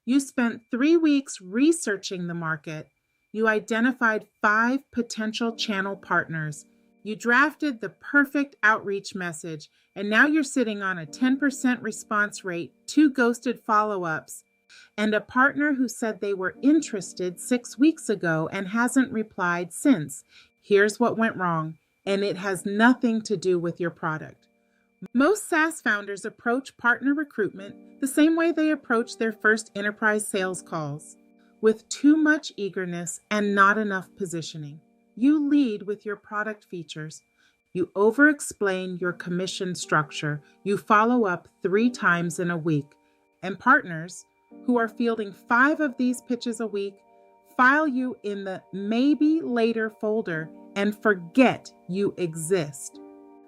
You spent 3 weeks researching the market. You identified 5 potential channel partners. You drafted the perfect outreach message, and now you're sitting on a 10% response rate, 2 ghosted follow-ups, and a partner who said they were interested 6 weeks ago and hasn't replied since. Here's what went wrong, and it has nothing to do with your product. Most SaaS founders approach partner recruitment the same way they approach their first enterprise sales calls, with too much eagerness and not enough positioning. You lead with your product features. You over-explain your commission structure. You follow up 3 times in a week. And partners who are fielding 5 of these pitches a week file you in the maybe later folder and forget you exist.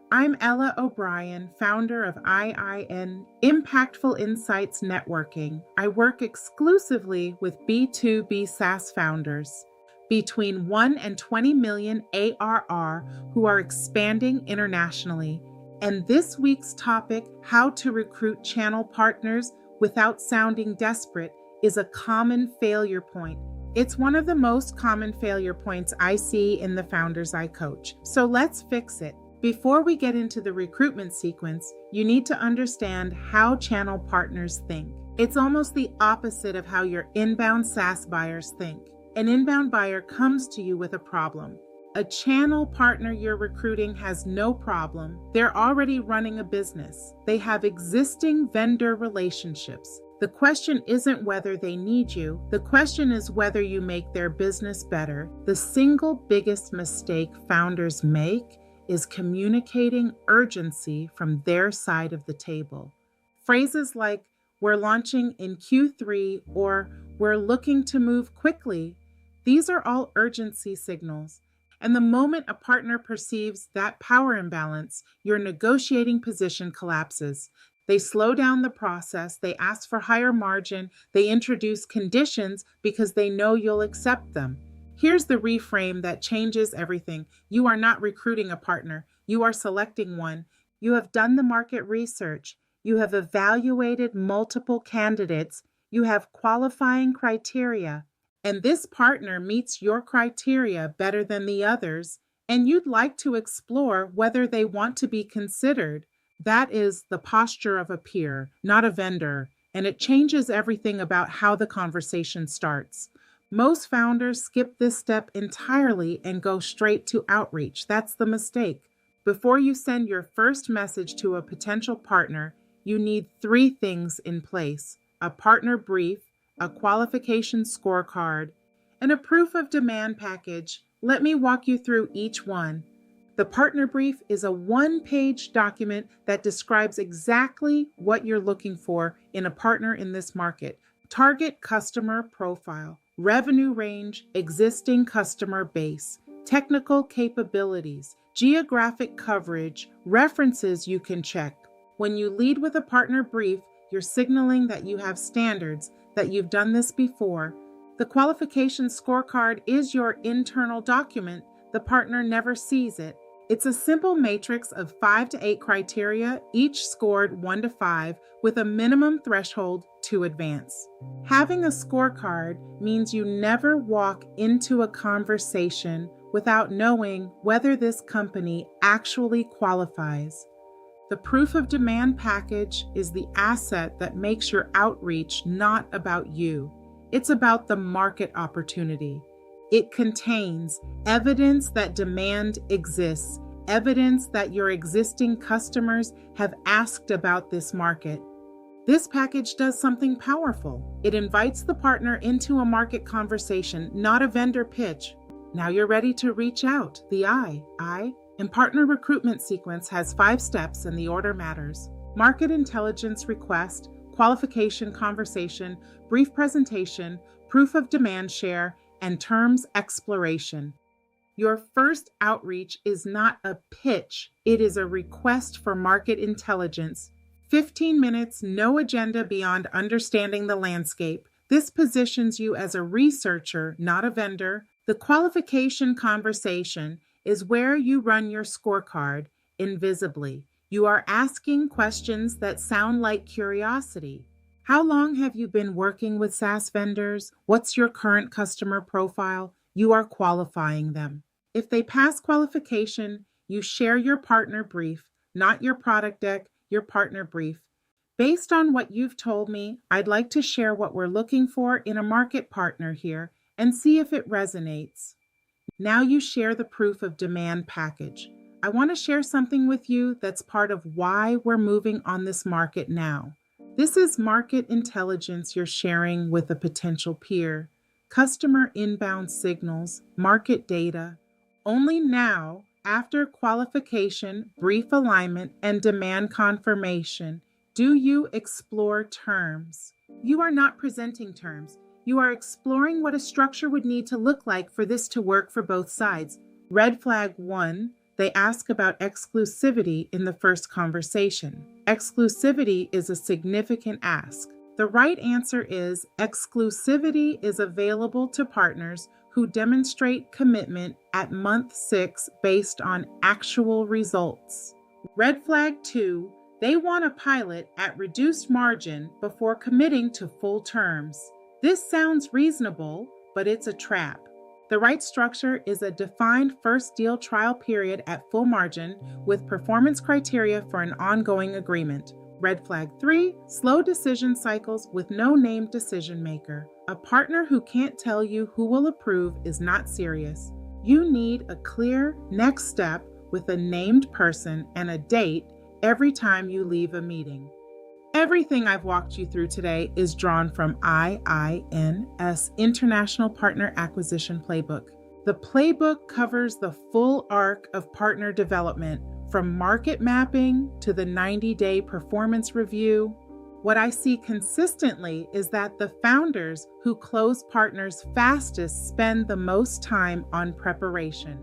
I'm Ella O'Brien, founder of IIN, Impactful Insights Networking. I work exclusively with B2B SaaS founders between 1 and 20 million ARR who are expanding internationally. And this week's topic, how to recruit channel partners without sounding desperate, is a common failure point. It's one of the most common failure points I see in the founders I coach. So let's fix it. Before we get into the recruitment sequence, you need to understand how channel partners think. It's almost the opposite of how your inbound SaaS buyers think. An inbound buyer comes to you with a problem. A channel partner you're recruiting has no problem. They're already running a business. They have existing vendor relationships. The question isn't whether they need you. The question is whether you make their business better. The single biggest mistake founders make is communicating urgency from their side of the table. Phrases like, "We're launching in Q3" or "We're looking to move quickly," these are all urgency signals. And the moment a partner perceives that power imbalance, your negotiating position collapses. They slow down the process, they ask for higher margin, they introduce conditions because they know you'll accept them. Here's the reframe that changes everything. You are not recruiting a partner, you are selecting one. You have done the market research, you have evaluated multiple candidates, you have qualifying criteria, and this partner meets your criteria better than the others, and you'd like to explore whether they want to be considered. That is the posture of a peer, not a vendor, and it changes everything about how the conversation starts. Most founders skip this step entirely and go straight to outreach. That's the mistake. Before you send your first message to a potential partner, you need 3 things in place: a partner brief, a qualification scorecard, and a proof of demand package. Let me walk you through each one. The partner brief is a 1-page document that describes exactly what you're looking for in a partner in this market. Target customer profile, revenue range, existing customer base, technical capabilities, geographic coverage, references you can check. When you lead with a partner brief, you're signaling that you have standards, that you've done this before. The qualification scorecard is your internal document. The partner never sees it. It's a simple matrix of 5 to 8 criteria, each scored 1 to 5, with a minimum threshold to advance. Having a scorecard means you never walk into a conversation without knowing whether this company actually qualifies. The proof of demand package is the asset that makes your outreach not about you. It's about the market opportunity. It contains evidence that demand exists, evidence that your existing customers have asked about this market. This package does something powerful. It invites the partner into a market conversation, not a vendor pitch. Now you're ready to reach out. The I in partner recruitment sequence has 5 steps and the order matters. Market intelligence request, qualification conversation, brief presentation, proof of demand share, and terms exploration. Your first outreach is not a pitch, it is a request for market intelligence. 15 minutes, no agenda beyond understanding the landscape. This positions you as a researcher, not a vendor. The qualification conversation is where you run your scorecard invisibly. You are asking questions that sound like curiosity. How long have you been working with SaaS vendors? What's your current customer profile? You are qualifying them. If they pass qualification, you share your partner brief, not your product deck, your partner brief. Based on what you've told me, I'd like to share what we're looking for in a market partner here and see if it resonates. Now you share the proof of demand package. I want to share something with you that's part of why we're moving on this market now. This is market intelligence you're sharing with a potential peer, customer inbound signals, market data. Only now, after qualification, brief alignment, and demand confirmation, do you explore terms. You are not presenting terms. You are exploring what a structure would need to look like for this to work for both sides. Red flag 1, they ask about exclusivity in the first conversation. Exclusivity is a significant ask. The right answer is exclusivity is available to partners who demonstrate commitment at month 6 based on actual results. Red flag 2, they want a pilot at reduced margin before committing to full terms. This sounds reasonable, but it's a trap. The right structure is a defined first deal trial period at full margin with performance criteria for an ongoing agreement. Red flag 3, slow decision cycles with no named decision maker. A partner who can't tell you who will approve is not serious. You need a clear next step with a named person and a date every time you leave a meeting. Everything I've walked you through today is drawn from IIN's International Partner Acquisition Playbook. The playbook covers the full arc of partner development, from market mapping to the 90-day performance review. What I see consistently is that the founders who close partners fastest spend the most time on preparation.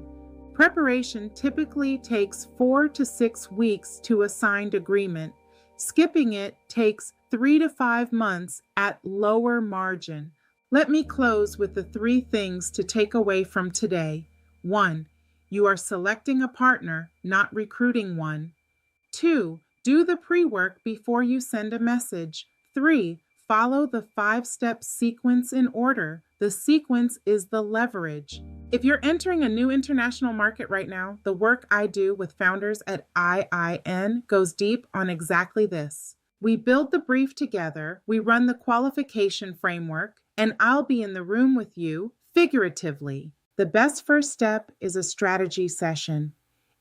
Preparation typically takes 4 to 6 weeks to a signed agreement. Skipping it takes 3 to 5 months at lower margin. Let me close with the 3 things to take away from today. 1, you are selecting a partner, not recruiting one. 2, do the pre-work before you send a message. 3, follow the 5-step sequence in order. The sequence is the leverage. If you're entering a new international market right now, the work I do with founders at IIN goes deep on exactly this. We build the brief together, we run the qualification framework, and I'll be in the room with you, figuratively. The best first step is a strategy session.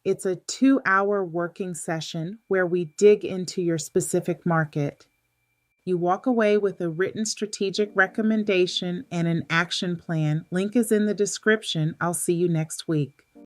It's a 2-hour working session where we dig into your specific market. You walk away with a written strategic recommendation and an action plan. Link is in the description. I'll see you next week.